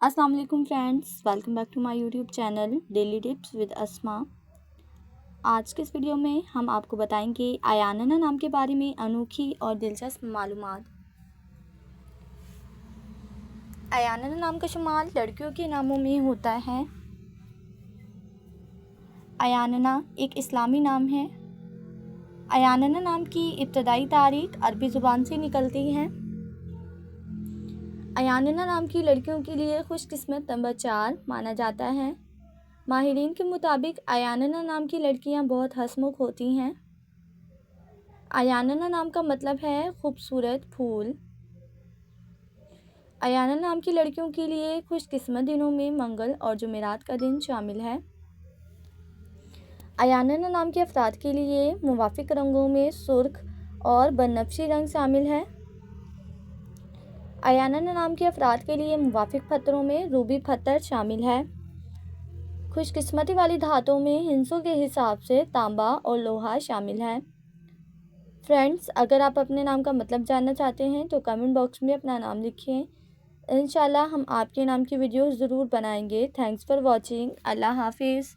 अस्सलाम वालेकुम friends, welcome back to my YouTube channel daily tips with Asma. आज के इस वीडियो में हम आपको बताएंगे अयानना नाम के बारे में अनोखी और दिलचस्प मालूमात। अयानना नाम का शुमार लड़कियों के नामों में होता है। अयानना एक इस्लामी नाम है। अयानना नाम की इब्तदाई तारीख अरबी ज़ुबान से निकलती है। अयानना नाम की लड़कियों के लिए खुशकिस्मत नंबर 4 माना जाता है। माहिरीन के मुताबिक अयानना नाम की लड़कियां बहुत हंसमुख होती हैं। अयानना नाम का मतलब है खूबसूरत फूल। अयानना नाम की लड़कियों के लिए खुशकिस्मत दिनों में मंगल और जुमेरात का दिन शामिल है। अयानना नाम के अफराद के लिए मुवाफिक रंगों में सुर्ख और बनफशी रंग शामिल है। अयानना नाम के अफराद के लिए मुवाफिक पत्थरों में रूबी पत्थर शामिल है। खुशकिस्मती वाली धातुओं में हिंसों के हिसाब से तांबा और लोहा शामिल है। फ्रेंड्स, अगर आप अपने नाम का मतलब जानना चाहते हैं तो कमेंट बॉक्स में अपना नाम लिखिए। इंशाल्लाह हम आपके नाम की वीडियोस ज़रूर बनाएंगे। Thanks for watching. अल्लाह हाफिज़।